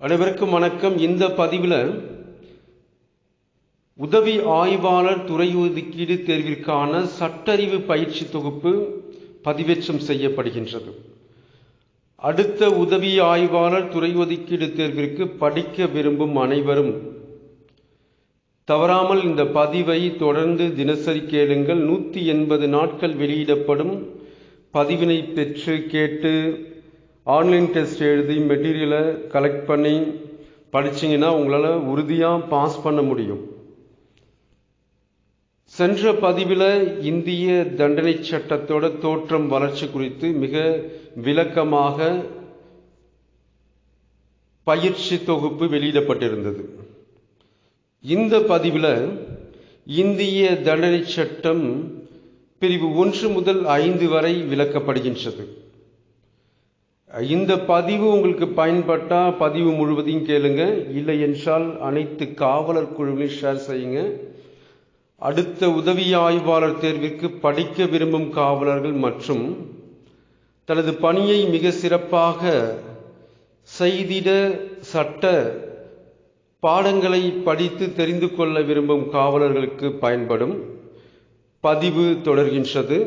அனைவருக்கும் வணக்கம். இந்த பதிவில் உதவி ஆய்வாளர் துறை ஒதுக்கீடு தேர்விற்கான சட்டறிவு பயிற்சி தொகுப்பு பதிவேற்றம் செய்யப்படுகின்றது. அடுத்த உதவி ஆய்வாளர் துறை ஒதுக்கீடு தேர்விற்கு படிக்க விரும்பும் அனைவரும் தவறாமல் இந்த பதிவை தொடர்ந்து தினசரி கேளுங்கள். 180 நாட்கள் வெளியிடப்படும் பதிவினை பெற்று கேட்டு ஆன்லைன் டெஸ்ட் எழுதி மெட்டீரியலை கலெக்ட் பண்ணி படிச்சிங்கன்னா உங்களால் உறுதியாக பாஸ் பண்ண முடியும். சென்ற பதிவில் இந்திய தண்டனை சட்டத்தோட தோற்றம் வளர்ச்சி குறித்து மிக விளக்கமாக பயிற்சி தொகுப்பு வெளியிடப்பட்டிருந்தது. இந்த பதிவில் இந்திய தண்டனை சட்டம் பிரிவு 1 முதல் 5 வரை விளக்கப்படுகின்றது. இந்த பதிவு உங்களுக்கு பயன்பட்டால் பதிவு முழுவதையும் கேளுங்க, இல்லை என்றால் அனைத்து காவலர் குழுவிலையும் ஷேர் செய்யுங்க. அடுத்த உதவி ஆய்வாளர் தேர்விற்கு படிக்க விரும்பும் காவலர்கள் மற்றும் தனது பணியை மிக சிறப்பாக செய்திட சட்ட பாடங்களை படித்து தெரிந்து கொள்ள விரும்பும் காவலர்களுக்கு பயன்படும் பதிவு தொடர்கின்றது.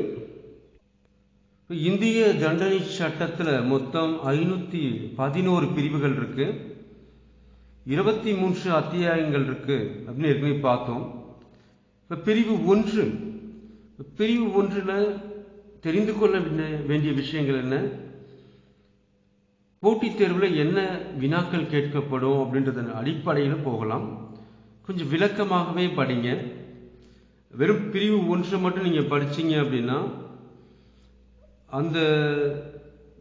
இந்திய தண்டனை சட்டத்தில் மொத்தம் 511 பிரிவுகள் இருக்கு, 23 அத்தியாயங்கள் இருக்கு அப்படின்னு ஏற்கனவே பார்த்தோம். இப்போ பிரிவு 1 தெரிந்து கொள்ள வேண்டிய விஷயங்கள் என்ன, போட்டித் தேர்வில் என்ன வினாக்கள் கேட்கப்படும் அப்படின்றத அடிப்படையில் போகலாம். கொஞ்சம் விளக்கமாகவே படிங்க. வெறும் பிரிவு 1 மட்டும் நீங்கள் படிச்சீங்க அப்படின்னா அந்த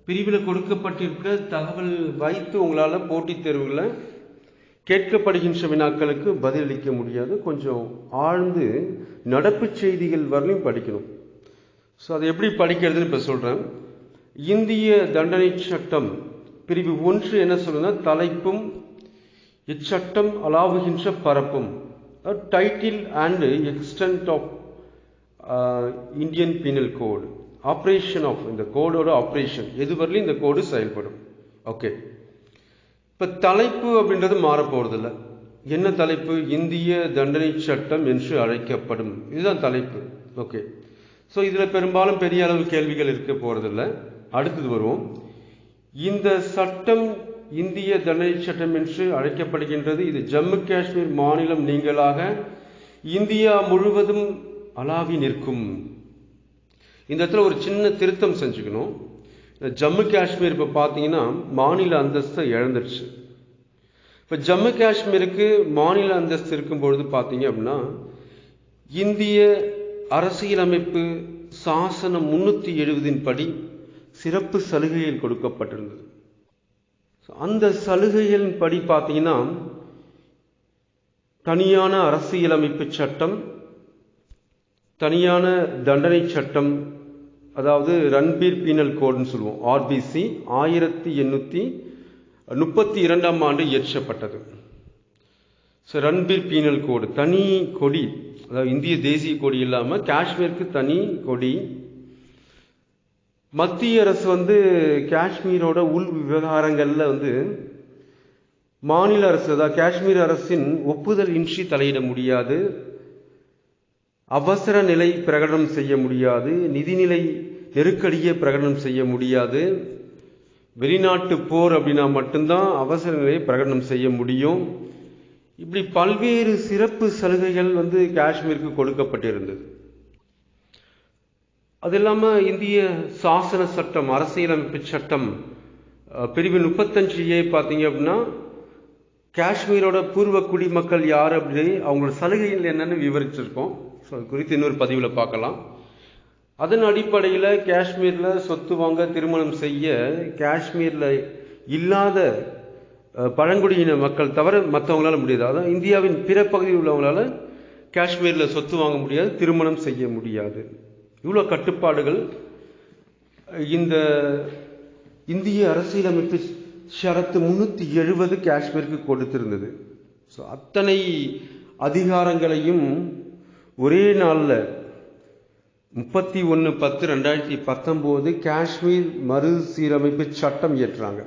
பிரிவில் கொடுக்கப்பட்டிருக்கிற தகவல் வைத்து உங்களால் போட்டித் தேர்வுகளில் கேட்கப்படுகின்ற வினாக்களுக்கு பதிலளிக்க முடியாது. கொஞ்சம் ஆழ்ந்து நடப்பு செய்திகள் வரலையும் படிக்கணும். ஸோ அதை எப்படி படிக்கிறதுன்னு இப்போ சொல்கிறேன். இந்திய தண்டனை சட்டம் பிரிவு 1 என்ன சொல்லுன்னா, தலைப்பும் இச்சட்டம் அலாவுகின்ற பரப்பும், title and extent of Indian penal code, operation of இந்த கோடோட ஆப்ரேஷன் எது வரலையும் இந்த கோடு செயல்படும். ஓகே, இப்போ தலைப்பு அப்படின்றது மாறப்போறதில்லை. என்ன தலைப்பு? இந்திய தண்டனை சட்டம் என்று அழைக்கப்படும், இதுதான் தலைப்பு. ஓகே, ஸோ இதில் பெரும்பாலும் பெரிய அளவு கேள்விகள் இருக்க போறதில்லை. அடுத்தது வருவோம். இந்த சட்டம் இந்திய தண்டனை சட்டம் என்று அழைக்கப்படுகின்றது. இது ஜம்மு காஷ்மீர் மாநிலம் நீங்களாக இந்தியா முழுவதும் அலாவி நிற்கும். இந்த இடத்துல ஒரு சின்ன திருத்தம் செஞ்சுக்கணும். ஜம்மு காஷ்மீர் இப்போ பார்த்தீங்கன்னா மாநில அந்தஸ்தை இழந்துருச்சு. இப்போ ஜம்மு காஷ்மீருக்கு மாநில அந்தஸ்து இருக்கும்பொழுது பார்த்தீங்க அப்படின்னா இந்திய அரசியலமைப்பு சாசனம் 370 படி சிறப்பு சலுகைகள் கொடுக்கப்பட்டிருந்தது. அந்த சலுகைகளின் படி பார்த்தீங்கன்னா தனியான அரசியலமைப்பு சட்டம், தனியான தண்டனை சட்டம், அதாவது ரன்பீர் பீனல் கோடுன்னு சொல்லுவோம், ஆர்பிசி 1832 ஆண்டு இயற்றப்பட்டது. ஸோ ரன்பீர் பீனல் கோடு தனி கொடி, அதாவது இந்திய தேசிய கொடி இல்லாமல் காஷ்மீருக்கு தனி கொடி. மத்திய அரசு காஷ்மீரோட உள் விவகாரங்களில் மாநில அரசு, அதாவது காஷ்மீர் அரசின் ஒப்புதல் இன்றி தலையிட முடியாது, அவசர நிலை பிரகடனம் செய்ய முடியாது, நிதிநிலை நெருக்கடியை பிரகடனம் செய்ய முடியாது, வெளிநாட்டு போர் அப்படின்னா மட்டும்தான் அவசர நிலையை பிரகடனம் செய்ய முடியும். இப்படி பல்வேறு சிறப்பு சலுகைகள் காஷ்மீருக்கு கொடுக்கப்பட்டிருந்தது. அது இல்லாமல் இந்திய சாசன சட்டம், அரசியலமைப்பு சட்டம் பிரிவு 35A பார்த்தீங்க அப்படின்னா காஷ்மீரோட பூர்வ குடிமக்கள் யார் அப்படி அவங்களோட சலுகைகள் என்னன்னு விவரிச்சிருக்கோம். ஸோ அது குறித்து இன்னொரு பதிவில் பார்க்கலாம். அதன் அடிப்படையில் காஷ்மீரில் சொத்து வாங்க, திருமணம் செய்ய காஷ்மீரில் இல்லாத பழங்குடியின மக்கள் தவிர மற்றவங்களால முடியாது. அதாவது இந்தியாவின் பிற பகுதியில் உள்ளவங்களால காஷ்மீரில் சொத்து வாங்க முடியாது, திருமணம் செய்ய முடியாது. இவ்வளோ கட்டுப்பாடுகள் இந்த இந்திய அரசியலமைப்பு ஷரத்து 370 காஷ்மீருக்கு கொடுத்திருந்தது. ஸோ அத்தனை அதிகாரங்களையும் ஒரே நாளில் 31/10/2019 காஷ்மீர் மறுசீரமைப்பு சட்டம் இயற்றாங்க.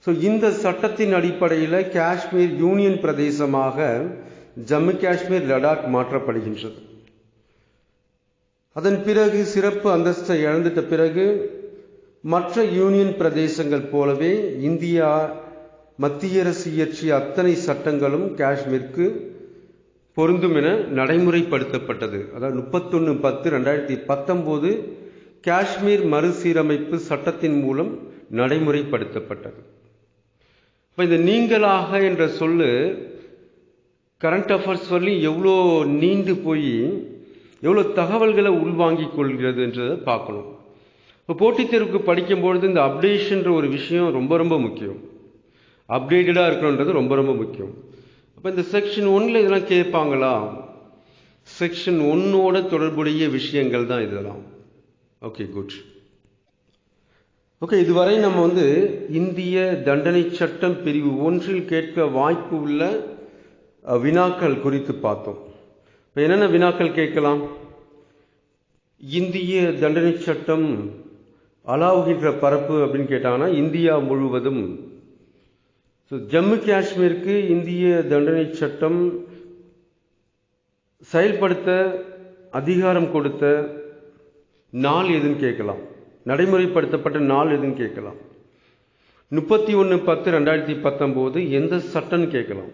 ஸோ இந்த சட்டத்தின் அடிப்படையில் காஷ்மீர் யூனியன் பிரதேசமாக ஜம்மு காஷ்மீர் லடாக் மாற்றப்படுகின்றது. அதன் பிறகு சிறப்பு அந்தஸ்தை இழந்துட்ட பிறகு மற்ற யூனியன் பிரதேசங்கள் போலவே இந்தியா மத்திய அரசு இயற்றிய அத்தனை சட்டங்களும் காஷ்மீருக்கு பொருந்தும் என நடைமுறைப்படுத்தப்பட்டது. அதாவது 31/10/2019 காஷ்மீர் மறுசீரமைப்பு சட்டத்தின் மூலம் நடைமுறைப்படுத்தப்பட்டது. இப்போ இந்த நீங்களாக என்ற சொல்லு கரண்ட் அஃபேர்ஸ் சொல்லி எவ்வளோ நீண்டு போய் எவ்வளோ தகவல்களை உள்வாங்கிக் கொள்கிறது என்றதை பார்க்கணும். இப்போ போட்டித் தேர்வுக்கு படிக்கும்பொழுது இந்த அப்டேஷன்ற ஒரு விஷயம் ரொம்ப ரொம்ப முக்கியம். அப்டேட்டடாக இருக்கணுன்றது ரொம்ப ரொம்ப முக்கியம். அப்போ இந்த செக்ஷன் 1 இதெல்லாம் கேட்பாங்களா? செக்ஷன் 1 தொடர்புடைய விஷயங்கள் தான் இதெல்லாம். Okay, good. ஓகே, இதுவரை நம்ம இந்திய தண்டனை சட்டம் பிரிவு 1 கேட்க வாய்ப்பு உள்ள வினாக்கள் குறித்து பார்த்தோம். இப்போ என்னென்ன வினாக்கள் கேட்கலாம்? இந்திய தண்டனை சட்டம் அலாவுகின்ற பரப்பு அப்படின்னு கேட்டாங்கன்னா இந்தியா முழுவதும். ஸோ ஜம்மு காஷ்மீருக்கு இந்திய தண்டனை சட்டம் செயல்படுத்த அதிகாரம் கொடுத்த நாள் எதுன்னு கேட்கலாம். நடைமுறைப்படுத்தப்பட்ட நாள் எதுன்னு கேட்கலாம். 31/10/2019 எந்த சட்டம்னு கேட்கலாம்.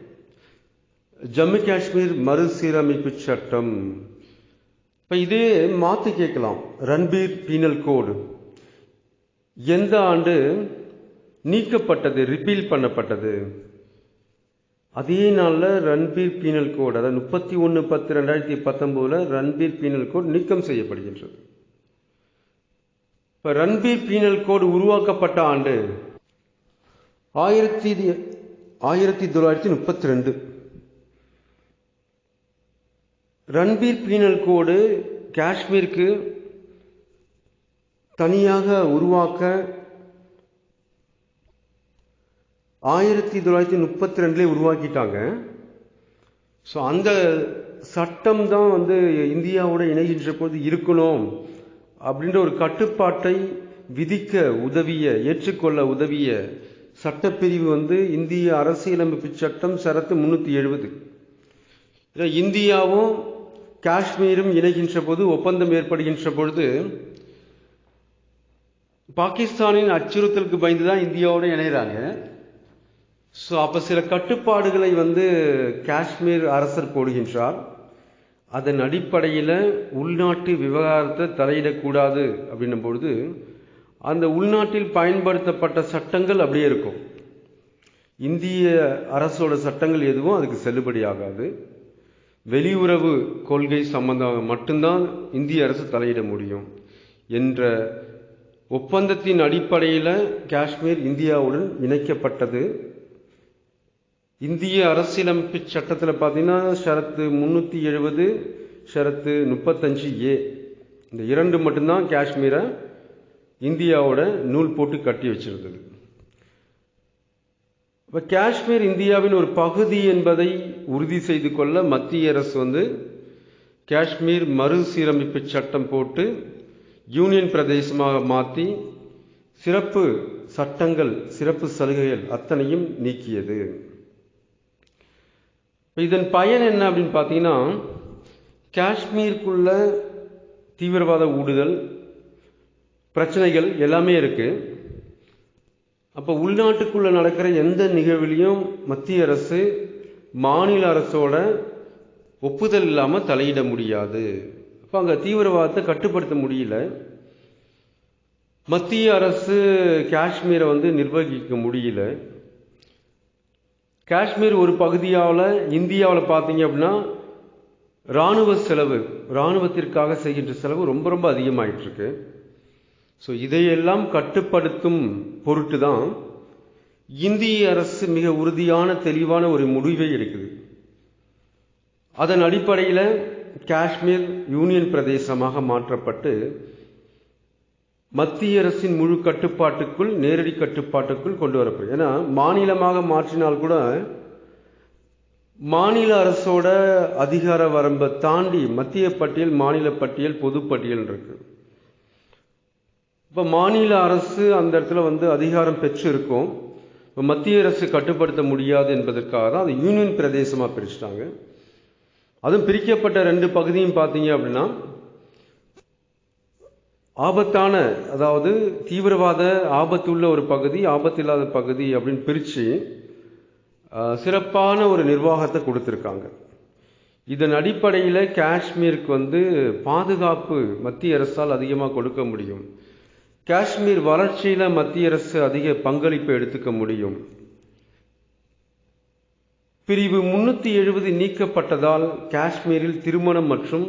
ஜம்மு காஷ்மீர் மறுசீரமைப்பு சட்டம். இப்போ இதே மாற்றி கேட்கலாம். ரன்பீர் பீனல் கோடு எந்த ஆண்டு நீக்கப்பட்டது, ரிப்பீல் பண்ணப்பட்டது? அதே நாளில் ரன்பீர் பீனல் கோடு, அதாவது 31/10/2019 ரன்பீர் பீனல் கோடு நீக்கம் செய்யப்படுகின்றது. இப்போ ரன்பீர் பீனல் கோடு உருவாக்கப்பட்ட ஆண்டு 1932. ரன்பீர் பீனல் கோடு காஷ்மீருக்கு தனியாக உருவாக்க 1932 உருவாக்கிட்டாங்க. ஸோ அந்த சட்டம் தான் இந்தியாவோட இணைகின்ற போது இருக்கணும் அப்படின்ற ஒரு கட்டுப்பாட்டை விதிக்க உதவிய, ஏற்றுக்கொள்ள உதவிய சட்டப்பிரிவு இந்திய அரசியலமைப்பு சட்டம் ஷரத்து 370. இந்தியாவும் காஷ்மீரும் இணைகின்ற போது, ஒப்பந்தம் ஏற்படுகின்ற பொழுது பாகிஸ்தானின் அச்சுறுத்தலுக்கு பயந்து தான் இந்தியாவோட இணைகிறாங்க. ஸோ அப்போ சில கட்டுப்பாடுகளை காஷ்மீர் அரசர் போடுகின்றார். அதன் அடிப்படையில் உள்நாட்டு விவகாரத்தை தலையிடக்கூடாது அப்படின்னும் பொழுது அந்த உள்நாட்டில் பயன்படுத்தப்பட்ட சட்டங்கள் அப்படியே இருக்கும். இந்திய அரசோட சட்டங்கள் எதுவும் அதுக்கு செல்லுபடியாகாது. வெளியுறவு கொள்கை சம்பந்தமாக மட்டும்தான் இந்திய அரசு தலையிட முடியும் என்ற ஒப்பந்தத்தின் அடிப்படையில் காஷ்மீர் இந்தியாவுடன் இணைக்கப்பட்டது. இந்திய அரசியலமைப்பு சட்டத்தில் பார்த்தீங்கன்னா ஷரத்து 370, ஷரத்து 35A இந்த 2 மட்டும்தான் காஷ்மீரை இந்தியாவோட நூல் போட்டு கட்டி வச்சிருந்தது. இப்போ காஷ்மீர் இந்தியாவின் ஒரு பகுதி என்பதை உறுதி செய்து கொள்ள மத்திய அரசு காஷ்மீர் மறுசீரமைப்பு சட்டம் போட்டு யூனியன் பிரதேசமாக மாற்றி சிறப்பு சட்டங்கள், சிறப்பு சலுகைகள் அத்தனையும் நீக்கியது. இதன் பயன் என்ன அப்படின்னு பார்த்தீங்கன்னா, காஷ்மீருக்குள்ள தீவிரவாத ஊடுதல் பிரச்சனைகள் எல்லாமே இருக்கு. அப்போ உள்நாட்டுக்குள்ள நடக்கிற எந்த நிகழ்விலையும் மத்திய அரசு மாநில அரசோட ஒப்புதல் இல்லாமல் தலையிட முடியாது. அப்போ அங்கே தீவிரவாதத்தை கட்டுப்படுத்த முடியல. மத்திய அரசு காஷ்மீரை நிர்வகிக்க முடியல. காஷ்மீர் ஒரு பகுதியால் இந்தியாவில் பார்த்தீங்க அப்படின்னா இராணுவ செலவு, இராணுவத்திற்காக செய்கின்ற செலவு ரொம்ப ரொம்ப அதிகமாயிட்டு இருக்கு. ஸோ இதையெல்லாம் கட்டுப்படுத்தும் பொருட்டு தான் இந்திய அரசு மிக உறுதியான தெளிவான ஒரு முடிவை எடுக்குது. அதன் அடிப்படையில் காஷ்மீர் யூனியன் பிரதேசமாக மாற்றப்பட்டு மத்திய அரசின் முழு கட்டுப்பாட்டுக்குள், நேரடி கட்டுப்பாட்டுக்குள் கொண்டு வரப்படும். ஏன்னா மாநிலமாக மாற்றினால் கூட மாநில அரசோட அதிகார வரம்பை தாண்டி மத்திய பட்டியல், மாநில பட்டியல், பொது பட்டியல் இருக்கு. இப்போ மாநில அரசு அந்த இடத்துல அதிகாரம் பெற்று இருக்கும். மத்திய அரசு கட்டுப்படுத்த முடியாது என்பதற்காக தான் அது யூனியன் பிரதேசமாக பிரிச்சுட்டாங்க. அதுவும் பிரிக்கப்பட்ட 2 பகுதியும் பார்த்தீங்க அப்படின்னா ஆபத்தான, அதாவது தீவிரவாத ஆபத்துள்ள ஒரு பகுதி, ஆபத்தில்லாத பகுதி அப்படின்னு பிரித்து சிறப்பான ஒரு நிர்வாகத்தை கொடுத்துருக்காங்க. இதன் அடிப்படையில் காஷ்மீருக்கு பாதுகாப்பு மத்திய அரசால் அதிகமாக கொடுக்க முடியும். காஷ்மீர் வளர்ச்சியில் மத்திய அரசு அதிக பங்களிப்பை எடுத்துக்க முடியும். பிரிவு 370 நீக்கப்பட்டதால் காஷ்மீரில் திருமணம் மற்றும்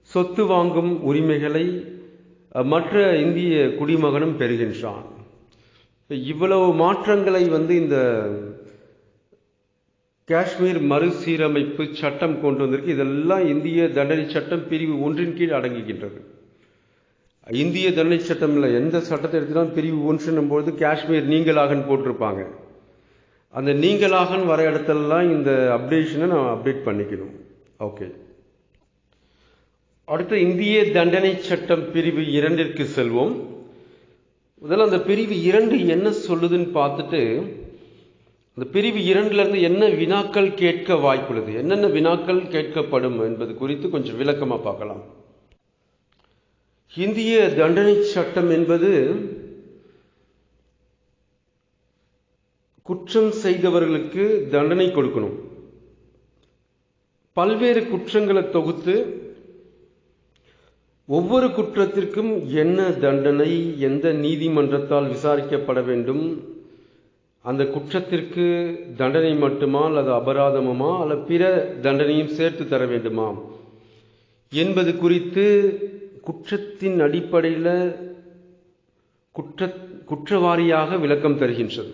சொத்து வாங்கும் உரிமைகளை மற்ற இந்திய குடிமகனும் பெறுகின்றான். இவ்வளவு மாற்றங்களை இந்த காஷ்மீர் மறுசீரமைப்பு சட்டம் கொண்டு வந்திருக்கு. இதெல்லாம் இந்திய தண்டனை சட்டம் பிரிவு 1 கீழ் அடங்குகின்றது. இந்திய தண்டனை சட்டம் இல்லை, எந்த சட்டத்தை எடுத்தாலும் பிரிவு 1 காஷ்மீர் நீங்களாகன்னு போட்டிருப்பாங்க. அந்த நீங்களாகன்னு வர இடத்துலலாம் இந்த அப்டேஷனை நான் அப்டேட் பண்ணிக்கணும். ஓகே, அடுத்து இந்திய தண்டனை சட்டம் பிரிவு 2 செல்வோம். முதல்ல அந்த பிரிவு 2 என்ன சொல்லுதுன்னு பார்த்துட்டு அந்த பிரிவு 2 என்ன வினாக்கள் கேட்க வாய்ப்புள்ளது, என்னென்ன வினாக்கள் கேட்கப்படும் என்பது குறித்து கொஞ்சம் விளக்கமாக பார்க்கலாம். இந்திய தண்டனை சட்டம் என்பது குற்றம் செய்தவர்களுக்கு தண்டனை கொடுக்கணும். பல்வேறு குற்றங்களை தொகுத்து ஒவ்வொரு குற்றத்திற்கும் என்ன தண்டனை, எந்த நீதிமன்றத்தால் விசாரிக்கப்பட வேண்டும், அந்த குற்றத்திற்கு தண்டனை மட்டுமா அல்லது அபராதமுமா அல்லது பிற தண்டனையும் சேர்த்து தர வேண்டுமா என்பது குறித்து குற்றத்தின் அடிப்படையில் குற்றவாரியாக விளக்கம் தருகின்றது.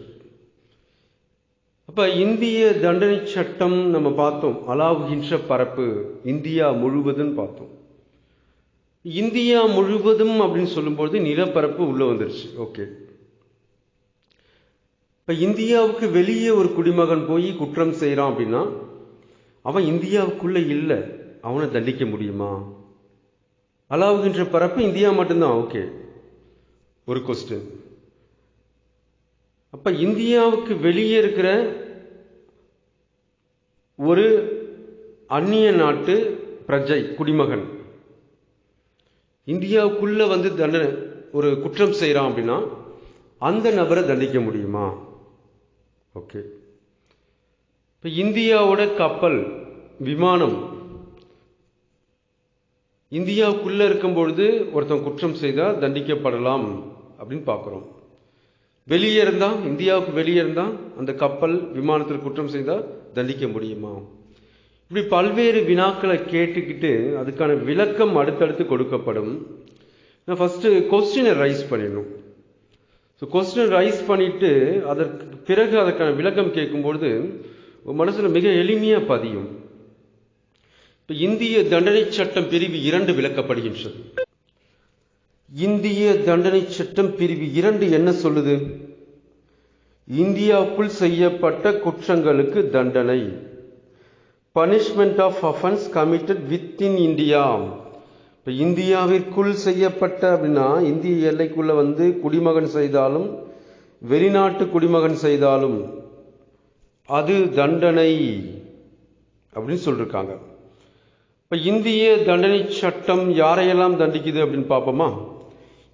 அப்ப இந்திய தண்டனை சட்டம் நம்ம பார்த்தோம், அளாவுகின்ற பரப்பு இந்தியா முழுவதும் பார்த்தோம். இந்தியா முழுவதும் அப்படின்னு சொல்லும்போது நிலப்பரப்பு உள்ள வந்துருச்சு. ஓகே, இப்ப இந்தியாவுக்கு வெளியே ஒரு குடிமகன் போய் குற்றம் செய்யறான் அப்படின்னா அவன் இந்தியாவுக்குள்ள இல்லை, அவனை தண்டிக்க முடியுமா? அளாவுகின்ற பரப்பு இந்தியா மட்டும்தான். ஓகே, ஒரு கொஸ்டின். அப்ப இந்தியாவுக்கு வெளியே இருக்கிற ஒரு அந்நிய நாட்டு பிரஜை குடிமகன் இந்தியாவுக்குள்ள தண்டனை ஒரு குற்றம் செய்யறான் அப்படின்னா அந்த நபரை தண்டிக்க முடியுமா? ஓகே, இப்ப இந்தியாவோட கப்பல் விமானம் இந்தியாவுக்குள்ள இருக்கும் பொழுது ஒருத்தன் குற்றம் செய்தால் தண்டிக்கப்படலாம் அப்படின்னு பார்க்கிறோம். வெளியே இருந்தா, இந்தியாவுக்கு வெளியே இருந்தா அந்த கப்பல் விமானத்தில் குற்றம் செய்தால் தண்டிக்க முடியுமா? இப்படி பல்வேறு வினாக்களை கேட்டுக்கிட்டு அதுக்கான விளக்கம் அடுத்தடுத்து கொடுக்கப்படும். நான் ஃபர்ஸ்ட் கொஸ்டினை ரைஸ் பண்ணிடணும். ஸோ கொஸ்டினை ரைஸ் பண்ணிட்டு அதற்கு பிறகு அதற்கான விளக்கம் கேட்கும்பொழுது மனசுல மிக எளிமையா பதியும். இப்போ இந்திய தண்டனை சட்டம் பிரிவு 2 விளக்கப்படுகின்றது. இந்திய தண்டனை சட்டம் பிரிவு 2 என்ன சொல்லுது? இந்தியாவுக்குள் செய்யப்பட்ட குற்றங்களுக்கு தண்டனை, punishment of offence committed within India. இப்போ இந்தியாவிற்குள் செய்யப்பட்ட அப்படின்னா இந்திய எல்லைக்குள்ள குடிமகன் செய்தாலும் வெளிநாட்டு குடிமகன் செய்தாலும் அது தண்டனை அப்படின்னு சொல்லிருக்காங்க. இப்போ இந்திய தண்டனை சட்டம் யாரையெல்லாம் தண்டிக்குது அப்படின்னு பார்ப்போமா?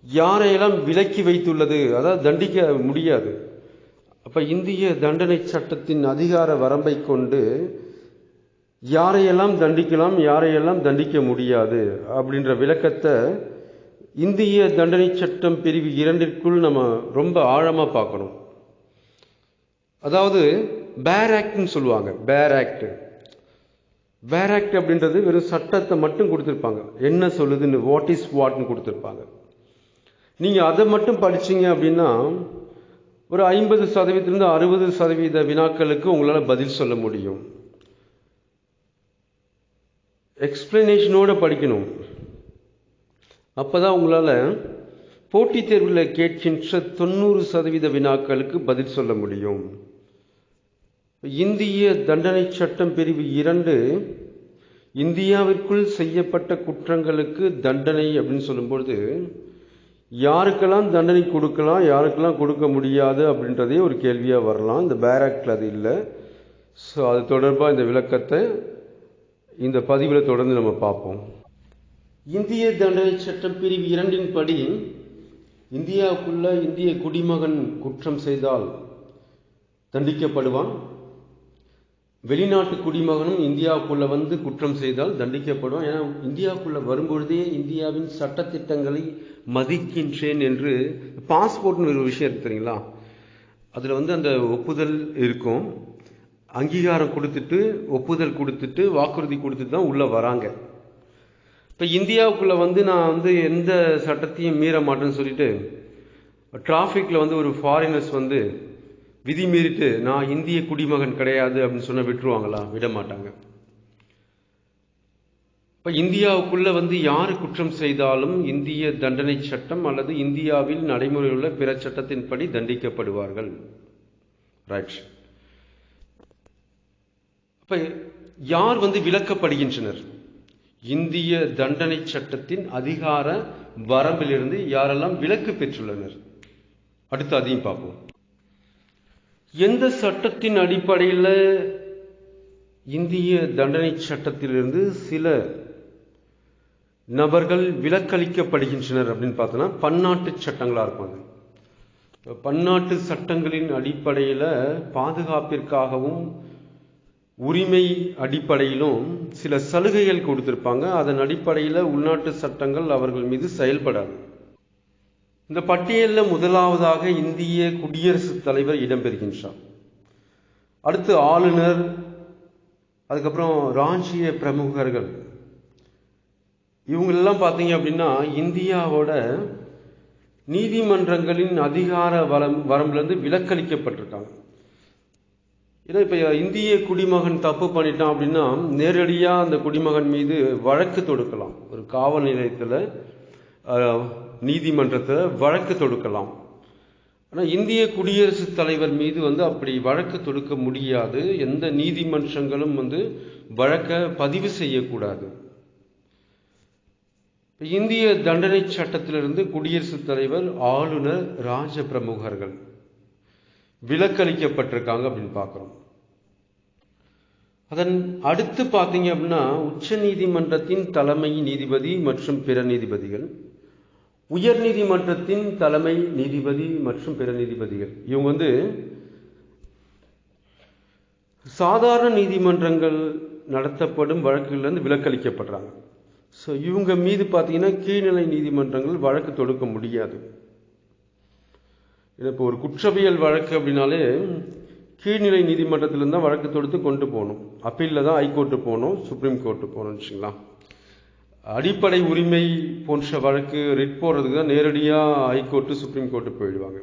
யாரையெல்லாம் விலக்கி வைத்துள்ளது, அதாவது தண்டிக்க முடியாது. அப்ப இந்திய தண்டனை சட்டத்தின் அதிகார வரம்பை கொண்டு யாரையெல்லாம் தண்டிக்கலாம், யாரையெல்லாம் தண்டிக்க முடியாது அப்படின்ற விளக்கத்தை இந்திய தண்டனை சட்டம் பிரிவு 2 நம்ம ரொம்ப ஆழமா பார்க்கணும். அதாவது பேர் ஆக்ட்னு சொல்லுவாங்க. பேர் ஆக்ட் அப்படின்றது வெறும் சட்டத்தை மட்டும் கொடுத்துருப்பாங்க, என்ன சொல்லுதுன்னு வாட் இஸ் வாட்னு கொடுத்துருப்பாங்க. நீங்க அதை மட்டும் படிச்சீங்க அப்படின்னா ஒரு 50% 60% வினாக்களுக்கு உங்களால பதில் சொல்ல முடியும். எக்ஸ்பிளனேஷனோட படிக்கணும். அப்பதான் உங்களால போட்டித் தேர்வில் கேட்கின்ற 90% வினாக்களுக்கு பதில் சொல்ல முடியும். இந்திய தண்டனை சட்டம் பிரிவு 2 இந்தியாவிற்குள் செய்யப்பட்ட குற்றங்களுக்கு தண்டனை அப்படின்னு சொல்லும்பொழுது யாருக்கெல்லாம் தண்டனை கொடுக்கலாம், யாருக்கெல்லாம் கொடுக்க முடியாது அப்படின்றதே ஒரு கேள்வியாக வரலாம். இந்த பேர் ஆக்டில் அது இல்லை. ஸோ அது தொடர்பாக இந்த விளக்கத்தை இந்த பதிவில் தொடர்ந்து நம்ம பார்ப்போம். இந்திய தண்டனை சட்டம் பிரிவு 2 படி இந்தியாவுக்குள்ள இந்திய குடிமகன் குற்றம் செய்தால் தண்டிக்கப்படுவான். வெளிநாட்டு குடிமகனும் இந்தியாவுக்குள்ள வந்து குற்றம் செய்தால் தண்டிக்கப்படுவான். ஏன்னா இந்தியாவுக்குள்ள வரும்பொழுதே இந்தியாவின் சட்டத்திட்டங்களை மதிக்கின்றேன் என்று பாஸ்போர்ட்னு ஒரு விஷயம் இருக்கு தெரியுங்களா, அதில் வந்து அந்த ஒப்புதல் இருக்கும். அங்கீகாரம் கொடுத்துட்டு ஒப்புதல் கொடுத்துட்டு வாக்குறுதி கொடுத்துட்டு தான் உள்ளே வராங்க. இப்போ இந்தியாவுக்குள்ளே வந்து நான் வந்து எந்த சட்டத்தையும் மீற மாட்டேன்னு சொல்லிட்டு டிராஃபிக்கில் வந்து ஒரு ஃபாரினர்ஸ் வந்து விதி மீறிட்டு நான் இந்திய குடிமகன் கிடையாது அப்படின்னு சொன்ன விட்டுருவாங்களா? விட மாட்டாங்க. இப்போ இந்தியாவுக்குள்ள வந்து யார் குற்றம் செய்தாலும் இந்திய தண்டனை சட்டம் அல்லது இந்தியாவில் நடைமுறையில் உள்ள பிற சட்டத்தின்படி தண்டிக்கப்படுவார்கள். ரைட். இப்ப யார் வந்து விலக்கப்படுகின்றனர்? இந்திய தண்டனை சட்டத்தின் அதிகார வரம்பிலிருந்து யாரெல்லாம் விலக்கு பெற்றுள்ளனர்? அடுத்து அதையும் பார்ப்போம். எந்த சட்டத்தின் அடிப்படையில் இந்திய தண்டனை சட்டத்திலிருந்து சில நபர்கள் விலக்களிக்கப்படுகின்றனர் அப்படின்னு பார்த்தோன்னா பன்னாட்டு சட்டங்களாக இருக்கும். அது பன்னாட்டு சட்டங்களின் அடிப்படையில் பாதுகாப்பிற்காகவும் உரிமை அடிப்படையிலும் சில சலுகைகள் கொடுத்திருப்பாங்க. அதன் அடிப்படையில் உள்நாட்டு சட்டங்கள் அவர்கள் மீது செயல்படாது. இந்த பட்டியலில் முதலாவதாக இந்திய குடியரசுத் தலைவர் இடம்பெறுகின்றார். அடுத்து ஆளுநர், அதுக்கப்புறம் ராஜ்ய பிரமுகர்கள். இவங்களெல்லாம் பார்த்தீங்க அப்படின்னா இந்தியாவோட நீதிமன்றங்களின் அதிகார வரம்பிலிருந்து விலக்களிக்கப்பட்டிருக்காங்க. ஏன்னா இப்போ இந்திய குடிமகன் தப்பு பண்ணிட்டான் அப்படின்னா நேரடியாக அந்த குடிமகன் மீது வழக்கு தொடுக்கலாம். ஒரு காவல் நிலையத்தில் நீதிமன்றத்தில் வழக்கு தொடுக்கலாம். ஆனால் இந்திய குடியரசுத் தலைவர் மீது வந்து அப்படி வழக்கு தொடுக்க முடியாது. எந்த நீதிமன்றங்களும் வந்து வழக்கை பதிவு செய்யக்கூடாது. இந்திய தண்டனை சட்டத்திலிருந்து குடியரசுத் தலைவர், ஆளுநர், ராஜ பிரமுகர்கள் விலக்களிக்கப்பட்டிருக்காங்க அப்படின்னு பார்க்குறோம். அதன் அடுத்து பார்த்தீங்க அப்படின்னா உச்ச நீதிமன்றத்தின் தலைமை நீதிபதி மற்றும் பிற நீதிபதிகள், உயர் நீதிமன்றத்தின் தலைமை நீதிபதி மற்றும் பிற நீதிபதிகள். இவங்க வந்து சாதாரண நீதிமன்றங்கள் நடத்தப்படும் வழக்குகளிலிருந்து விலக்களிக்கப்படுறாங்க. ஸோ இவங்க மீது பார்த்தீங்கன்னா கீழ்நிலை நீதிமன்றங்கள் வழக்கு தொடுக்க முடியாது. இப்போ ஒரு குற்றவியல் வழக்கு அப்படின்னாலே கீழ்நிலை நீதிமன்றத்திலிருந்து தான் வழக்கு தொடுத்து கொண்டு போகணும். அப்பீலில் தான் ஹைகோர்ட்டு போகணும், சுப்ரீம் கோர்ட்டு போகணும்னு வச்சுக்கலாம். அடிப்படை உரிமை போன்ற வழக்கு ரிட் போடுறதுக்கு தான் நேரடியாக ஹைகோர்ட்டு சுப்ரீம் கோர்ட்டு போயிடுவாங்க.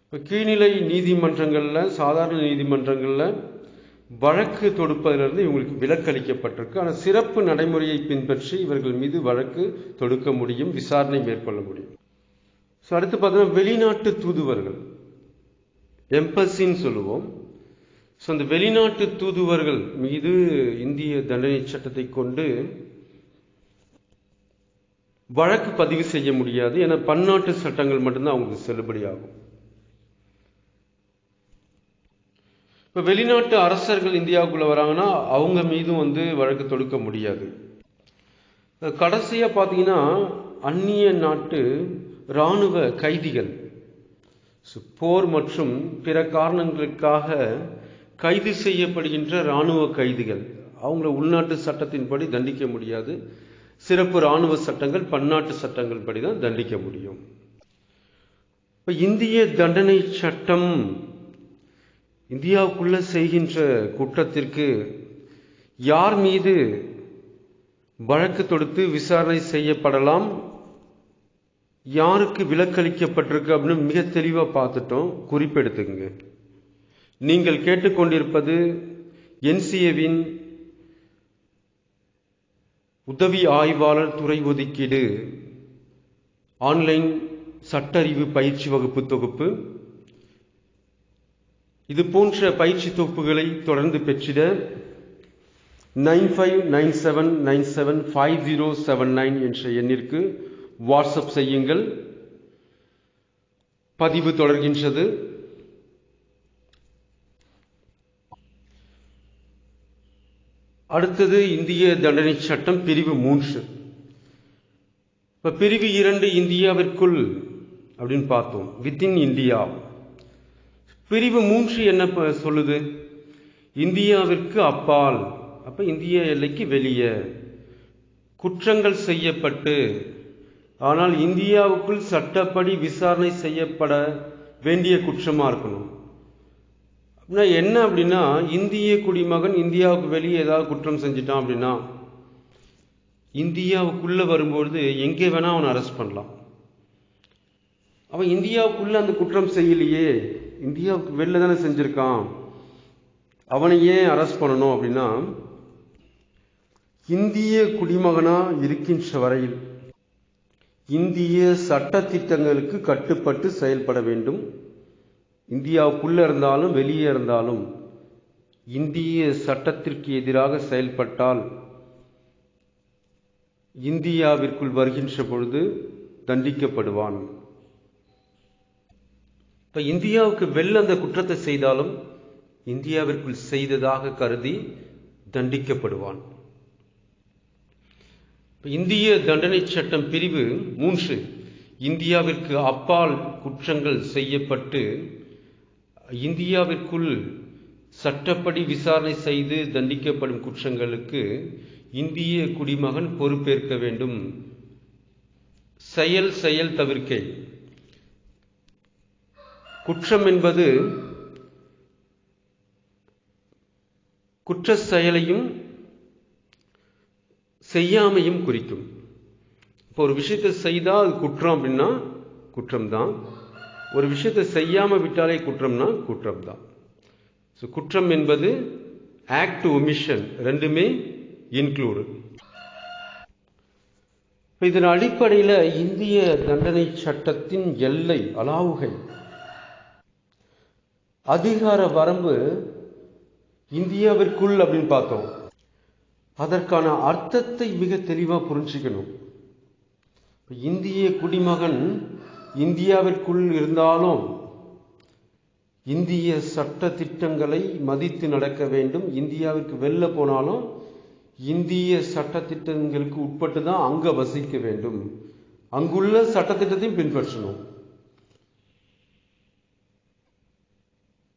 இப்போ கீழ்நிலை நீதிமன்றங்களில், சாதாரண நீதிமன்றங்களில் வழக்கு தொடுப்பதிலிருந்து இவங்களுக்கு விலக்களிக்கப்பட்டிருக்கு. ஆனால் சிறப்பு நடைமுறையை பின்பற்றி இவர்கள் மீது வழக்கு தொடுக்க முடியும், விசாரணை மேற்கொள்ள முடியும். ஸோ அடுத்து பார்த்தோன்னா வெளிநாட்டு தூதுவர்கள், எம்பசின்னு சொல்லுவோம். ஸோ அந்த வெளிநாட்டு தூதுவர்கள் மீது இந்திய தண்டனை சட்டத்தை கொண்டு வழக்கு பதிவு செய்ய முடியாது. ஏன்னா பன்னாட்டு சட்டங்கள் மட்டும்தான் அவங்களுக்கு செல்லுபடியாகும். இப்போ வெளிநாட்டு அரசர்கள் இந்தியாவுக்குள்ள வராங்கன்னா அவங்க மீதும் வந்து வழக்கு தொடுக்க முடியாது. கடைசியாக பார்த்தீங்கன்னா அந்நிய நாட்டு இராணுவ கைதிகள், போர் மற்றும் பிற காரணங்களுக்காக கைது செய்யப்படுகின்ற இராணுவ கைதிகள், அவங்கள உள்நாட்டு சட்டத்தின்படி தண்டிக்க முடியாது. சிறப்பு இராணுவ சட்டங்கள், பன்னாட்டு சட்டங்கள் படி தான் தண்டிக்க முடியும். இப்போ இந்திய தண்டனை சட்டம் இந்தியாவுக்குள்ள செய்கின்ற குற்றத்திற்கு யார் மீது வழக்கு தொடுத்து விசாரணை செய்யப்படலாம், யாருக்கு விலக்களிக்கப்பட்டிருக்கு அப்படின்னு மிக தெளிவாக பார்த்துட்டோம். குறிப்பெடுத்துங்க. நீங்கள் கேட்டுக்கொண்டிருப்பது NCAவின் உதவி ஆய்வாளர் துறை ஒதுக்கீடு ஆன்லைன் சட்டறிவு பயிற்சி வகுப்பு தொகுப்பு. இது போன்ற பயிற்சி தொகுப்புகளை தொடர்ந்து பெற்றிட 9597975079 என்ற எண்ணிற்கு வாட்ஸ்அப் செய்யுங்கள். பதிவு தொடர்கின்றது. அடுத்தது இந்திய தண்டனை சட்டம் பிரிவு 3. இப்ப பிரிவு 2 இந்தியாவிற்குள் அப்படின்னு பார்த்தோம், வித்தின் இந்தியா. பிரிவு 3 என்ன சொல்லுது? இந்தியாவிற்கு அப்பால், அப்ப இந்திய எல்லைக்கு வெளியே குற்றங்கள் செய்யப்பட்டு ஆனால் இந்தியாவுக்குள் சட்டப்படி விசாரணை செய்யப்பட வேண்டிய குற்றமா இருக்கணும். அப்படின்னா என்ன அப்படின்னா, இந்திய குடிமகன் இந்தியாவுக்கு வெளியே ஏதாவது குற்றம் செஞ்சிட்டான் அப்படின்னா இந்தியாவுக்குள்ள வரும்பொழுது எங்கே வேணா அவனை அரெஸ்ட் பண்ணலாம். அவன் இந்தியாவுக்குள்ள அந்த குற்றம் செய்யலையே, இந்தியாவுக்கு வெளில தானே செஞ்சிருக்கான், அவனை ஏன் அரெஸ்ட் பண்ணணும் அப்படின்னா, இந்திய குடிமகனா இருக்கின்ற வரையில் இந்திய சட்ட திட்டங்களுக்கு கட்டுப்பட்டு செயல்பட வேண்டும். இந்தியாவுக்குள்ள இருந்தாலும் வெளியே இருந்தாலும் இந்திய சட்டத்திற்கு எதிராக செயல்பட்டால் இந்தியாவிற்குள் வருகின்ற பொழுது தண்டிக்கப்படுவான். இப்ப இந்தியாவுக்கு வெளில அந்த குற்றத்தை செய்தாலும் இந்தியாவிற்குள் செய்ததாக கருதி தண்டிக்கப்படுவான். இந்திய தண்டனை சட்டம் பிரிவு 3 இந்தியாவிற்கு அப்பால் குற்றங்கள் செய்யப்பட்டு இந்தியாவிற்குள் சட்டப்படி விசாரணை செய்து தண்டிக்கப்படும் குற்றங்களுக்கு இந்திய குடிமகன் பொறுப்பேற்க வேண்டும். செயல் தவிர்க்கை. குற்றம் என்பது குற்ற செயலையும் செய்யாமையும் குறிக்கும். இப்போ ஒரு விஷயத்தை செய்தால் அது குற்றம் அப்படின்னா குற்றம்தான், ஒரு விஷயத்தை செய்யாம விட்டாலே குற்றம்னா குற்றம்தான். குற்றம் என்பது ஆக்ட், ஒமிஷன் ரெண்டுமே இன்க்ளூடு. இதன் அடிப்படையில் இந்திய தண்டனை சட்டத்தின் எல்லை, அலாவுகை, அதிகார வரம்பு இந்தியாவிற்குள் அப்படின்னு பார்த்தோம். அதற்கான அர்த்தத்தை மிக தெளிவாக புரிஞ்சுக்கணும். இந்திய குடிமகன் இந்தியாவிற்குள் இருந்தாலும் இந்திய சட்ட திட்டங்களை மதித்து நடக்க வேண்டும். இந்தியாவிற்கு வெளில போனாலும் இந்திய சட்ட திட்டங்களுக்கு உட்பட்டு தான் அங்க வசிக்க வேண்டும். அங்குள்ள சட்டத்திட்டத்தையும் பின்பற்றணும்.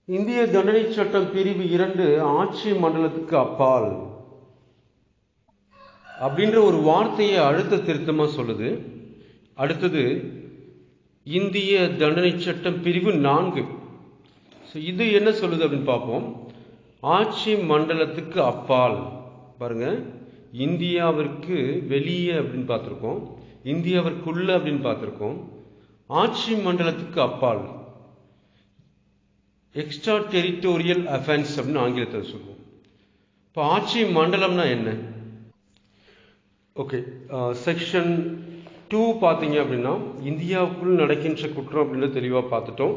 இந்திய தண்டனை சட்டம் பிரிவு 2 ஆட்சி மண்டலத்துக்கு அப்பால் அப்படின்ற ஒரு வார்த்தையை அழுத்த திருத்தமா சொல்லுது. அடுத்தது இந்திய தண்டனை சட்டம் பிரிவு 4. இது என்ன சொல்லுது அப்படின்னு பார்ப்போம். ஆட்சி மண்டலத்துக்கு அப்பால், பாருங்க, இந்தியாவிற்கு வெளியே அப்படின்னு பார்த்துருக்கோம், இந்தியாவிற்குள்ள அப்படின்னு பார்த்துருக்கோம். ஆட்சி மண்டலத்துக்கு அப்பால் எக்ஸ்ட்ரா டெரிட்டோரியல் அஃபென்ஸ் அப்படின்னு ஆங்கிலத்தில் சொல்லுவோம். இப்போ ஆட்சி மண்டலம்னா என்ன? ஓகே, செக்ஷன் 2 பார்த்தீங்க அப்படின்னா இந்தியாவுக்குள் நடக்கின்ற குற்றம் அப்படின்னு தெளிவாக பார்த்துட்டோம்.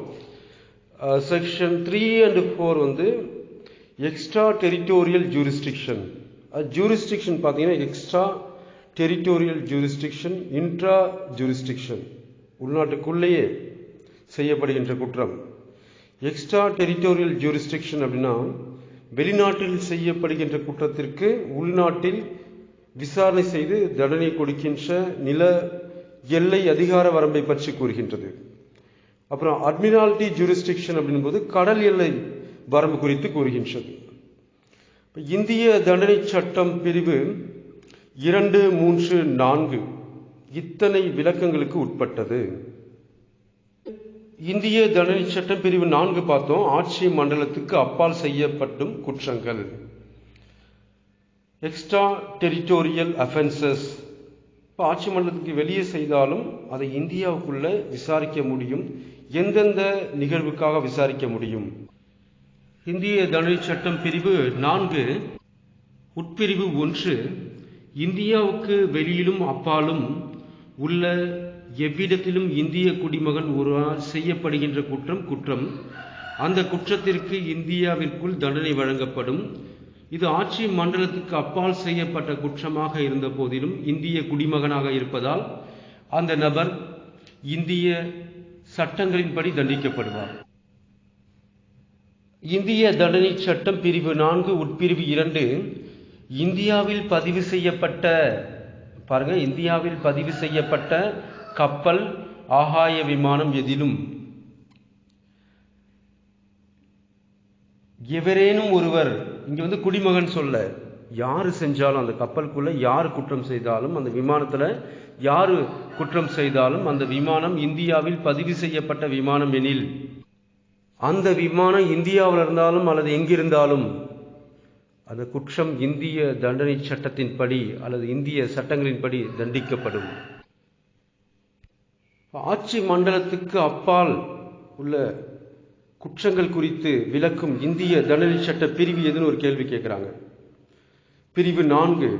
Section 3 and 4 extra territorial jurisdiction. Jurisdiction பார்த்தீங்கன்னா extra territorial jurisdiction, intra jurisdiction, உள்நாட்டுக்குள்ளேயே செய்யப்படுகின்ற குற்றம். எக்ஸ்ட்ரா டெரிட்டோரியல் ஜூரிஸ்டிக்ஷன் அப்படின்னா வெளிநாட்டில் செய்யப்படுகின்ற குற்றத்திற்கு உள்நாட்டில் விசாரணை செய்து தண்டனை கொடுக்கின்ற நில எல்லை அதிகார வரம்பை பற்றி கூறுகின்றது. அப்புறம் அட்மிரால்டி ஜூரிஸ்டிக்ஷன் அப்படின்போது கடல் எல்லை வரம்பு குறித்து கூறுகின்றது. இந்திய தண்டனை சட்டம் பிரிவு 2, 3, 4 இத்தனை விளக்கங்களுக்கு உட்பட்டது. இந்திய தண்டனை சட்டம் பிரிவு 4 பார்த்தோம், ஆட்சி மண்டலத்துக்கு அப்பால் செய்யப்படும் குற்றங்கள், எக்ஸ்ட்ரா டெரிட்டோரியல் அஃபென்சஸ். இப்போ ஆட்சி மண்டலத்துக்கு வெளியே செய்தாலும் அதை இந்தியாவுக்குள்ள விசாரிக்க முடியும். எந்தெந்த நிகழ்வுக்காக விசாரிக்க முடியும்? இந்திய தண்டனை சட்டம் பிரிவு 4 உட்பிரிவு 1 இந்தியாவுக்கு வெளியிலும் அப்பாலும் உள்ள எவ்விடத்திலும் இந்திய குடிமகன் ஒருவரால் செய்யப்படுகின்ற குற்றம் அந்த குற்றத்திற்கு இந்தியாவிற்குள் தண்டனை வழங்கப்படும். இது ஆட்சி மண்டலத்துக்கு அப்பால் செய்யப்பட்ட குற்றமாக இருந்த போதிலும் இந்திய குடிமகனாக இருப்பதால் அந்த நபர் இந்திய சட்டங்களின்படி தண்டிக்கப்படுவார். இந்திய தண்டனை சட்டம் பிரிவு 4 உட்பிரிவு 2 இந்தியாவில் பதிவு செய்யப்பட்ட கப்பல், ஆகாய விமானம் எதிலும் எவரேனும் ஒருவர், இங்க குடிமகன் சொல்ல, யாரு செஞ்சாலும் அந்த கப்பலுக்குள்ள யாரு குற்றம் செய்தாலும், அந்த விமானத்துல யாரு குற்றம் செய்தாலும், அந்த விமானம் இந்தியாவில் பதிவு செய்யப்பட்ட விமானம் எனில், அந்த விமானம் இந்தியாவில் இருந்தாலும் அல்லது எங்கிருந்தாலும் அந்த குற்றம் இந்திய தண்டனை சட்டத்தின்படி அல்லது இந்திய சட்டங்களின்படி தண்டிக்கப்படும். ஆட்சி மண்டலத்துக்கு அப்பால் உள்ள குற்றங்கள் குறித்து விளக்கும் இந்திய தண்டனை சட்ட பிரிவு எதுன்னு ஒரு கேள்வி கேட்கிறாங்க. பிரிவு 4,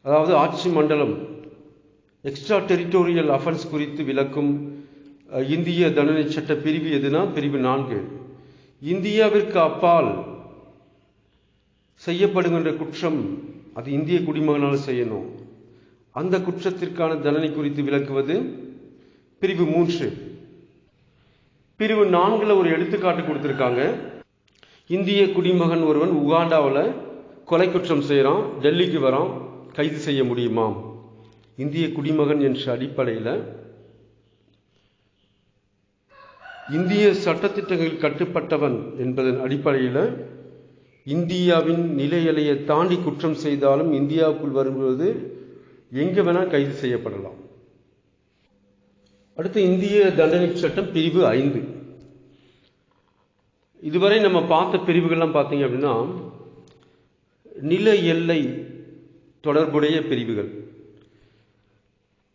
அதாவது ஆட்சி மண்டலம், எக்ஸ்ட்ரா டெரிட்டோரியல் அஃபென்ஸ் குறித்து விளக்கும் இந்திய தண்டனை சட்ட பிரிவு எதுனா பிரிவு 4. இந்தியாவிற்கு அப்பால் செய்யப்படுகின்ற குற்றம் அது இந்திய குடிமகனால் செய்யணும், அந்த குற்றத்திற்கான தண்டனை குறித்து விளக்குவது பிரிவு 3. பிரிவு 4 ஒரு எடுத்துக்காட்டு கொடுத்திருக்காங்க. இந்திய குடிமகன் ஒருவன் உகாண்டாவில் கொலை குற்றம் செய்யறான், டெல்லிக்கு வரான், கைது செய்ய முடியுமா? இந்திய குடிமகன் என்ற அடிப்படையில் இந்திய சட்டத்திட்டங்களில் கட்டுப்பட்டவன் என்பதன் அடிப்படையில் இந்தியாவின் நிலை எல்லையை தாண்டி குற்றம் செய்தாலும் இந்தியாவுக்குள் வரும்போது எங்க வேணா கைது செய்யப்படலாம். அடுத்து இந்திய தண்டனை சட்டம் பிரிவு 5. இதுவரை நம்ம பார்த்த பிரிவுகள்லாம் பார்த்தீங்க அப்படின்னா நில எல்லை தொடர்புடைய பிரிவுகள்.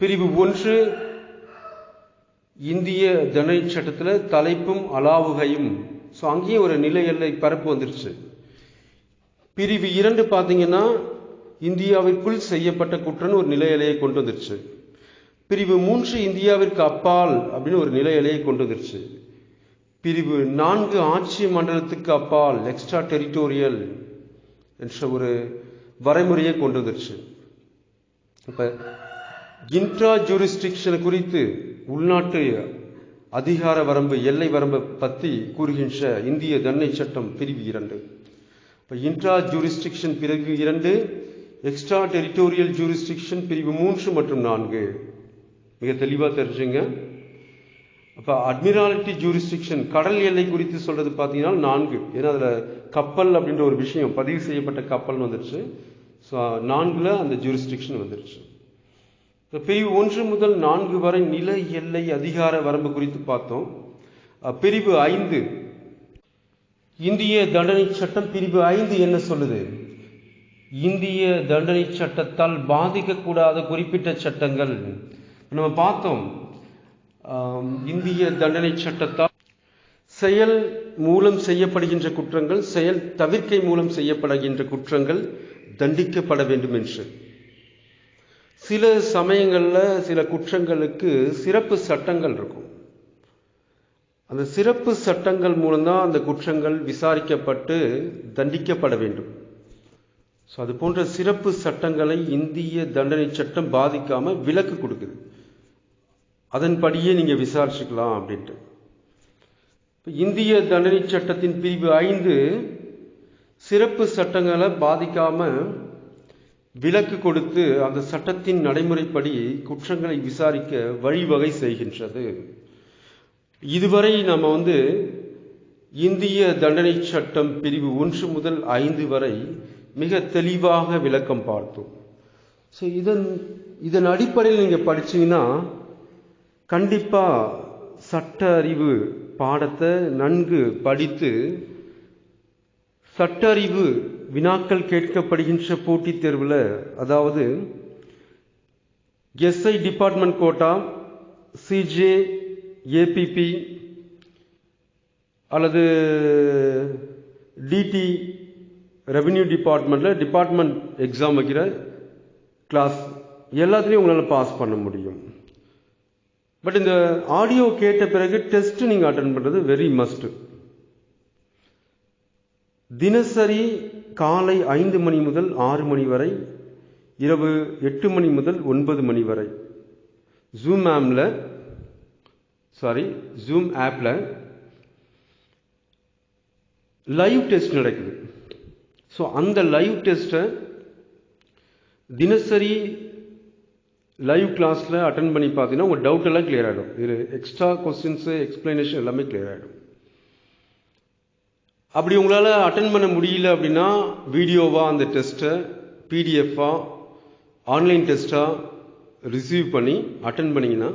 பிரிவு 1 இந்திய தண்டனை சட்டத்தில் தலைப்பும் அலாவுகையும், ஸோ அங்கேயே ஒரு நில எல்லை பரப்பு வந்துருச்சு. பிரிவு 2 பார்த்தீங்கன்னா இந்தியாவிற்குள் செய்யப்பட்ட குற்றம் ஒரு நில எல்லையை கொண்டு வந்துருச்சு. பிரிவு 3 இந்தியாவிற்கு அப்பால் அப்படின்னு ஒரு நில எல்லையை கொண்டு வந்துருச்சு. பிரிவு 4 ஆட்சி மண்டலத்துக்கு அப்பால், எக்ஸ்ட்ரா டெரிட்டோரியல் என்ற ஒரு வரைமுறையை கொண்டு வந்துருச்சு. இப்ப இன்ட்ரா ஜூரிஸ்டிக்ஷன் குறித்து, உள்நாட்டு அதிகார வரம்பு, எல்லை வரம்பை பற்றி கூறுகின்ற இந்திய தண்டனை சட்டம் பிரிவு 2. இப்போ இன்ட்ரா ஜூரிஸ்டிக்ஷன் பிரிவு 2, எக்ஸ்ட்ரா டெரிட்டோரியல் ஜூரிஸ்டிக்ஷன் பிரிவு 3 மற்றும் 4 மிக தெளிவாக தெரிஞ்சுங்க. அப்போ அட்மிராலிட்டி ஜூரிஸ்டிக்ஷன், கடல் எல்லை குறித்து சொல்றது பார்த்தீங்கன்னா 4, ஏன்னா அதில் கப்பல் அப்படின்ற ஒரு விஷயம் பதிவு செய்யப்பட்ட கப்பல்னு வந்துருச்சு. ஸோ 4ல் அந்த ஜூரிஸ்டிக்ஷன் வந்துருச்சு. பிரிவு 1 முதல் 4 வரை நில எல்லை அதிகார வரம்பு குறித்து பார்த்தோம். பிரிவு 5 இந்திய தண்டனை சட்டம் பிரிவு 5 என்ன சொல்லுது? இந்திய தண்டனை சட்டத்தால் பாதிக்கக்கூடாத குறிப்பிட்ட சட்டங்கள் நம்ம பார்த்தோம். இந்திய தண்டனை சட்டத்தால் செயல் மூலம் செய்யப்படுகின்ற குற்றங்கள், செயல் தவிர்க்கை மூலம் செய்யப்படுகின்ற குற்றங்கள் தண்டிக்கப்பட வேண்டும் என்று. சில சமயங்களில் சில குற்றங்களுக்கு சிறப்பு சட்டங்கள் இருக்கும். அந்த சிறப்பு சட்டங்கள் மூலம்தான் அந்த குற்றங்கள் விசாரிக்கப்பட்டு தண்டிக்கப்பட வேண்டும். ஸோ அது போன்ற சிறப்பு சட்டங்களை இந்திய தண்டனை சட்டம் பாதிக்காம விலக்கு கொடுக்குது. அதன்படியே நீங்க விசாரிச்சுக்கலாம் அப்படின்ட்டு. இந்திய தண்டனை சட்டத்தின் பிரிவு 5 சிறப்பு சட்டங்களை பாதிக்காம விலக்கு கொடுத்து அந்த சட்டத்தின் நடைமுறைப்படி குற்றங்களை விசாரிக்க வழிவகை செய்கின்றது. இதுவரை நம்ம இந்திய தண்டனை சட்டம் பிரிவு 1 முதல் 5 வரை மிக தெளிவாக விளக்கம் பார்த்தோம். ஸோ இதன் அடிப்படையில் நீங்க படிச்சீங்கன்னா கண்டிப்பா சட்ட அறிவு பாடத்தை நன்கு படித்து சட்ட அறிவு வினாக்கள் கேட்கப்படுகின்ற போட்டித் தேர்வில், அதாவது SI department quota, CJ, ABP அல்லது டிடி ரெவென்யூ டிபார்ட்மெண்ட்ல டிபார்ட்மெண்ட் எக்ஸாம் வைக்கிற கிளாஸ் எல்லாத்துலேயும் உங்களால் பாஸ் பண்ண முடியும். பட் இந்த ஆடியோ கேட்ட பிறகு டெஸ்ட் நீங்கள் அட்டென்ட் பண்ணுறது வெரி மஸ்ட். தினசரி காலை 5 மணி முதல் 6 மணி வரை, இரவு 8 மணி முதல் 9 மணி வரை ஜூம் ஆம்ல ஜூம் ஆப்பில் லைவ் டெஸ்ட் நடக்குது. ஸோ அந்த லைவ் டெஸ்ட்டை தினசரி லைவ் கிளாஸில் அட்டன் பண்ணி பார்த்தீங்கன்னா உங்கள் டவுட் எல்லாம் கிளியர் ஆகிடும். இது எக்ஸ்ட்ரா கொஸ்டின்ஸு எக்ஸ்பிளனேஷன் எல்லாமே கிளியர் ஆகிடும். அப்படி உங்களால் அட்டன் பண்ண முடியல அப்படின்னா வீடியோவாக அந்த டெஸ்ட்டை பிடிஎஃபாக ஆன்லைன் டெஸ்ட்டாக ரிசீவ் பண்ணி அட்டன் பண்ணிங்கன்னா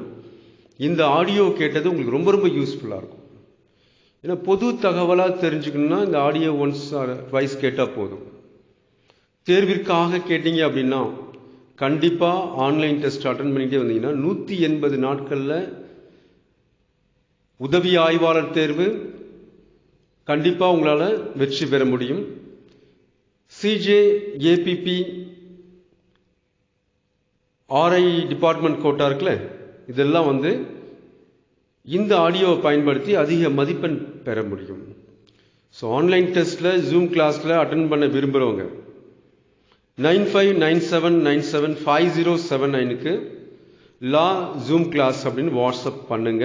இந்த ஆடியோ கேட்டது உங்களுக்கு ரொம்ப ரொம்ப யூஸ்ஃபுல்லாக இருக்கும். ஏன்னா பொது தகவலாக தெரிஞ்சுக்கணுன்னா இந்த ஆடியோ ஒன்ஸ் ஆர் ட்வைஸ் கேட்டால் போதும். தேர்விற்காக கேட்டீங்க அப்படின்னா கண்டிப்பாக ஆன்லைன் டெஸ்ட் அட்டன் பண்ணிகிட்டே வந்தீங்கன்னா 180 நாட்களில் உதவி ஆய்வாளர் தேர்வு கண்டிப்பாக உங்களால் வெற்றி பெற முடியும். CJ, ABP, RI department quota இருக்குல்ல, இதெல்லாம் இந்த ஆடியோவை பயன்படுத்தி அதிக மதிப்பெண் பெற முடியும். ஸோ ஆன்லைன் டெஸ்ட்டில் ஜூம் கிளாஸில் அட்டன் பண்ண விரும்புகிறவங்க 9597975079க்கு லா ஜூம் கிளாஸ் அப்படின்னு வாட்ஸ்அப் பண்ணுங்க.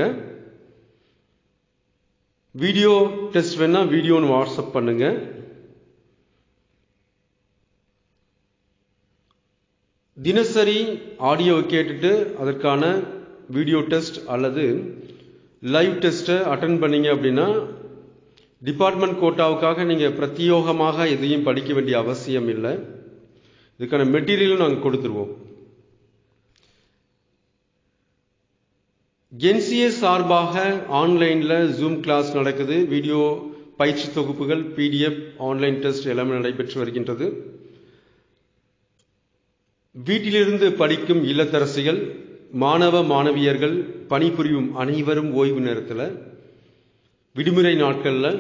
வீடியோ டெஸ்ட் வேணா வீடியோன்னு வாட்ஸ்அப் பண்ணுங்க. தினசரி ஆடியோ கேட்டுட்டு அதற்கான வீடியோ டெஸ்ட் அல்லது லைவ் டெஸ்ட்டை அட்டன் பண்ணீங்க அப்படின்னா டிபார்ட்மெண்ட் கோட்டாவுக்காக நீங்கள் பிரத்யோகமாக எதையும் படிக்க வேண்டிய அவசியம் இல்லை. இதுக்கான மெட்டீரியலும் நாங்கள் கொடுத்துருவோம். என்சிஏ சார்பாக ஆன்லைனில் ஜூம் கிளாஸ் நடக்குது. வீடியோ பயிற்சி தொகுப்புகள், பிடிஎஃப், ஆன்லைன் டெஸ்ட் எல்லாமே நடைபெற்று வருகின்றது. வீட்டிலிருந்து படிக்கும் இல்லத்தரசிகள், மாணவ மாணவியர்கள், பணிபுரியும் அனைவரும் ஓய்வு நேரத்தில் விடுமுறை நாட்களில்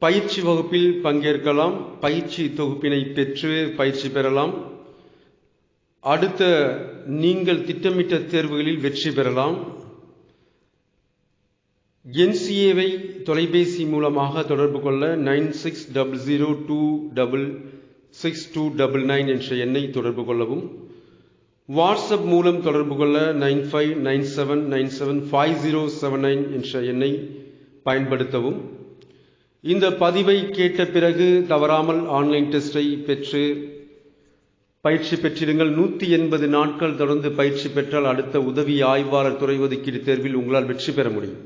பயிற்சி வகுப்பில் பங்கேற்கலாம். பயிற்சி தொகுப்பினை பெற்று பயிற்சி பெறலாம். அடுத்த நீங்கள் திட்டமிட்ட தேர்வுகளில் வெற்றி பெறலாம். என்சிஏவை தொலைபேசி மூலமாக தொடர்பு கொள்ள 9600266299 என்ற எண்ணை தொடர்பு கொள்ளவும். வாட்ஸ்அப் மூலம் தொடர்பு கொள்ள 9597975079 என்ற எண்ணை பயன்படுத்தவும். இந்த பதிவை கேட்ட பிறகு தவறாமல் ஆன்லைன் டெஸ்டை பெற்று பயிற்சி பெற்றிடுங்கள். 180 நாட்கள் தொடர்ந்து பயிற்சி பெற்றால் அடுத்த உதவி ஆய்வாளர் துறை ஒதுக்கீடு தேர்வில் உங்களால் வெற்றி பெற முடியும்.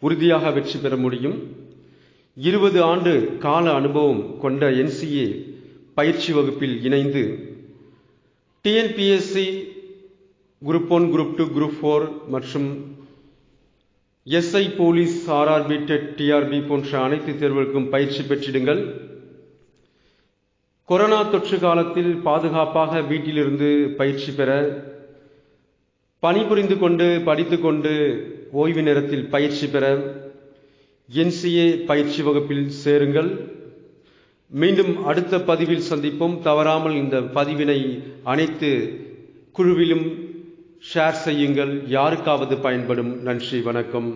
உறுதியாக வெற்றி பெற முடியும். 20 ஆண்டு கால அனுபவம் கொண்ட என்சிஏ பயிற்சி வகுப்பில் இணைந்து டிஎன்பிஎஸ்சி குரூப் 1, குரூப் 2, குரூப் 4 மற்றும் SI, police, RRB, TET, TRB போன்ற அனைத்து தேர்வுகளுக்கும் பயிற்சி பெற்றிடுங்கள். கொரோனா தொற்று காலத்தில் பாதுகாப்பாக வீட்டிலிருந்து பயிற்சி பெற, பணிபுரிந்து கொண்டு படித்துக்கொண்டு ஓய்வு நேரத்தில் பயிற்சி பெற என்சிஏ பயிற்சி வகுப்பில் சேருங்கள். மீண்டும் அடுத்த பதிவில் சந்திப்போம். தவறாமல் இந்த பதிவினை அனைத்து குழுவிலும் ஷேர் செய்யுங்கள். யாருக்காவது பயன்படும். நன்றி, வணக்கம்.